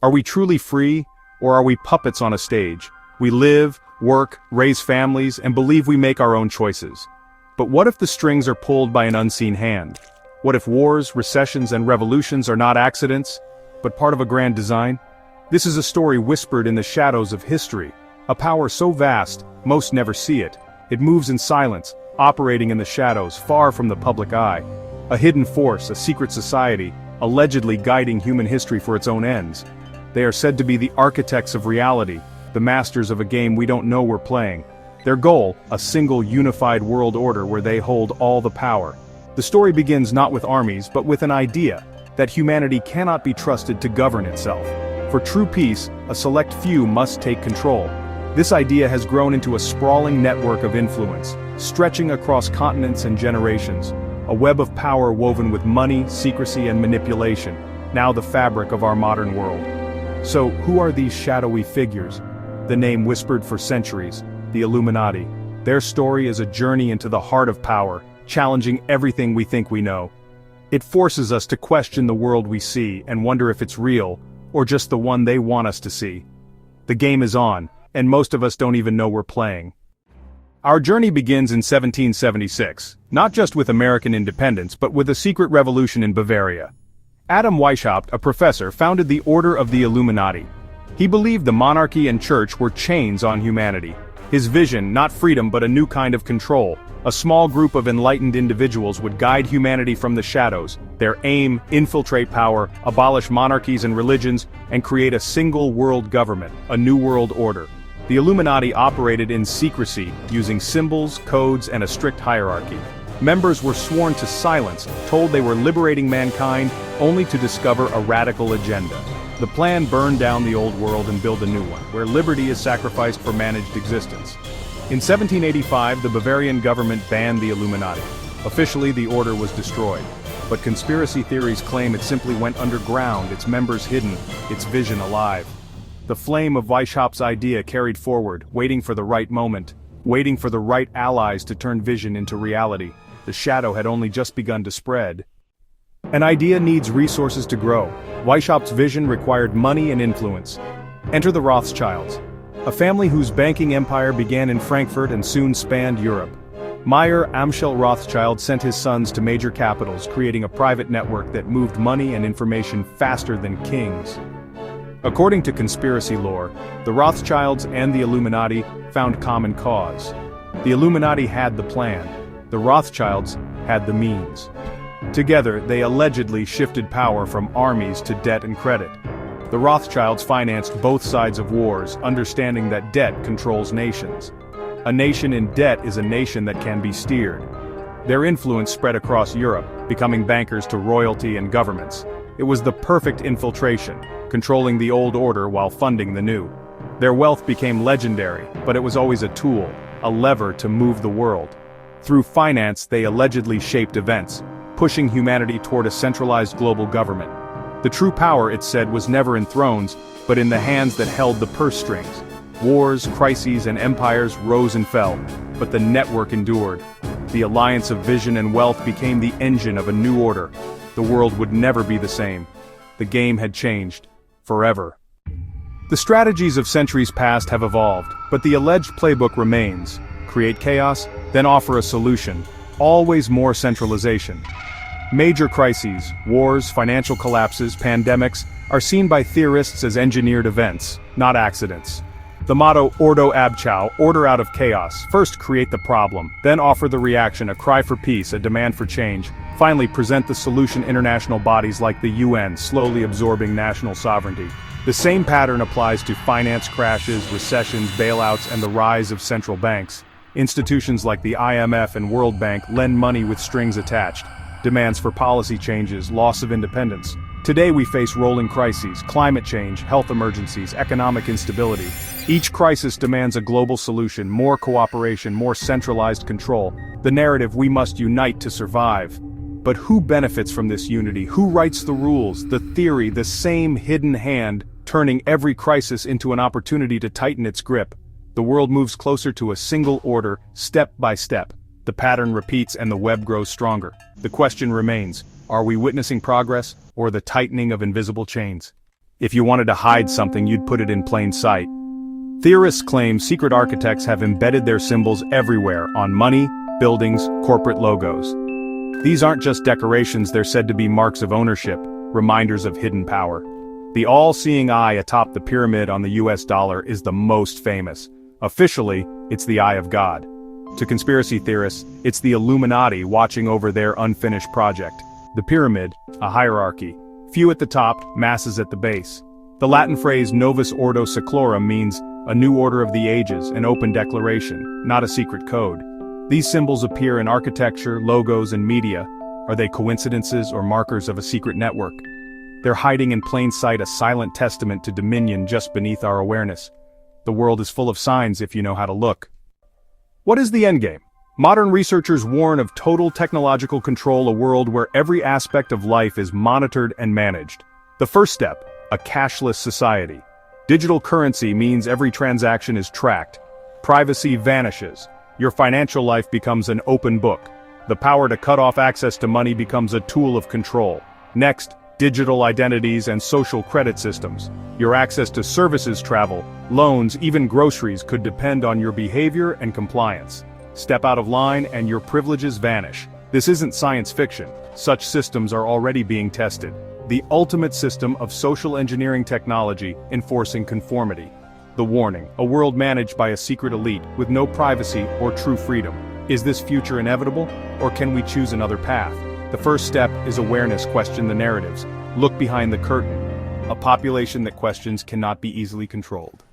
Are we truly free, or are we puppets on a stage? We live, work, raise families, and believe we make our own choices. But what if the strings are pulled by an unseen hand? What if wars, recessions, and revolutions are not accidents, but part of a grand design? This is a story whispered in the shadows of history, a power so vast, most never see it. It moves in silence, operating in the shadows, far from the public eye. A hidden force, a secret society, allegedly guiding human history for its own ends. They are said to be the architects of reality, the masters of a game we don't know we're playing. Their goal, a single unified world order where they hold all the power. The story begins not with armies but with an idea, that humanity cannot be trusted to govern itself. For true peace, a select few must take control. This idea has grown into a sprawling network of influence, stretching across continents and generations. A web of power woven with money, secrecy, and manipulation, now the fabric of our modern world. So, who are these shadowy figures? The name whispered for centuries, the Illuminati. Their story is a journey into the heart of power, challenging everything we think we know. It forces us to question the world we see and wonder if it's real, or just the one they want us to see. The game is on, and most of us don't even know we're playing. Our journey begins in 1776, not just with American independence but with a secret revolution in Bavaria. Adam Weishaupt, a professor, founded the Order of the Illuminati. He believed the monarchy and church were chains on humanity. His vision, not freedom but a new kind of control. A small group of enlightened individuals would guide humanity from the shadows. Their aim, infiltrate power, abolish monarchies and religions, and create a single world government, a new world order. The Illuminati operated in secrecy, using symbols, codes, and a strict hierarchy. Members were sworn to silence, told they were liberating mankind, only to discover a radical agenda. The plan: burn down the old world and build a new one, where liberty is sacrificed for managed existence. In 1785, the Bavarian government banned the Illuminati. Officially, the order was destroyed. But conspiracy theories claim it simply went underground, its members hidden, its vision alive. The flame of Weishaupt's idea carried forward, waiting for the right moment, waiting for the right allies to turn vision into reality. The shadow had only just begun to spread. An idea needs resources to grow. Weishaupt's vision required money and influence. Enter the Rothschilds, a family whose banking empire began in Frankfurt and soon spanned Europe. Meyer Amschel Rothschild sent his sons to major capitals, creating a private network that moved money and information faster than kings. According to conspiracy lore, the Rothschilds and the Illuminati found common cause. The Illuminati had the plan. The Rothschilds had the means. Together, they allegedly shifted power from armies to debt and credit. The Rothschilds financed both sides of wars, understanding that debt controls nations. A nation in debt is a nation that can be steered. Their influence spread across Europe, becoming bankers to royalty and governments. It was the perfect infiltration, controlling the old order while funding the new. Their wealth became legendary, but it was always a tool, a lever to move the world. Through finance, they allegedly shaped events, pushing humanity toward a centralized global government. The true power, it said, was never in thrones, but in the hands that held the purse strings. Wars, crises, and empires rose and fell, but the network endured. The alliance of vision and wealth became the engine of a new order. The world would never be the same. The game had changed. Forever. The strategies of centuries past have evolved, but the alleged playbook remains. Create chaos, then offer a solution. Always more centralization. Major crises, wars, financial collapses, pandemics, are seen by theorists as engineered events, not accidents. The motto Ordo ab chao, order out of chaos. First create the problem, then offer the reaction, a cry for peace, a demand for change. Finally present the solution, international bodies like the UN, slowly absorbing national sovereignty. The same pattern applies to finance crashes, recessions, bailouts, and the rise of central banks. Institutions like the IMF and World Bank lend money with strings attached. Demands for policy changes, loss of independence. Today we face rolling crises, climate change, health emergencies, economic instability. Each crisis demands a global solution, more cooperation, more centralized control. The narrative: we must unite to survive. But who benefits from this unity? Who writes the rules? The theory, the same hidden hand, turning every crisis into an opportunity to tighten its grip. The world moves closer to a single order, step by step. The pattern repeats and the web grows stronger. The question remains: are we witnessing progress, or the tightening of invisible chains? If you wanted to hide something, you'd put it in plain sight. Theorists claim secret architects have embedded their symbols everywhere, on money, buildings, corporate logos. These aren't just decorations, they're said to be marks of ownership, reminders of hidden power. The all-seeing eye atop the pyramid on the US dollar is the most famous. Officially, it's the Eye of God. To conspiracy theorists, it's the Illuminati watching over their unfinished project. The pyramid, a hierarchy. Few at the top, masses at the base. The Latin phrase Novus Ordo Seclorum means a new order of the ages, an open declaration, not a secret code. These symbols appear in architecture, logos, and media. Are they coincidences or markers of a secret network? They're hiding in plain sight, a silent testament to dominion just beneath our awareness. The world is full of signs if you know how to look. What is the endgame? Modern researchers warn of total technological control, a world where every aspect of life is monitored and managed. The first step, a cashless society. Digital currency means every transaction is tracked. Privacy vanishes. Your financial life becomes an open book. The power to cut off access to money becomes a tool of control. Next, digital identities and social credit systems. Your access to services, travel, loans, even groceries could depend on your behavior and compliance. Step out of line and your privileges vanish. This isn't science fiction. Such systems are already being tested. The ultimate system of social engineering technology enforcing conformity. The warning, a world managed by a secret elite with no privacy or true freedom. Is this future inevitable, or can we choose another path? The first step is awareness. Question the narratives. Look behind the curtain. A population that questions cannot be easily controlled.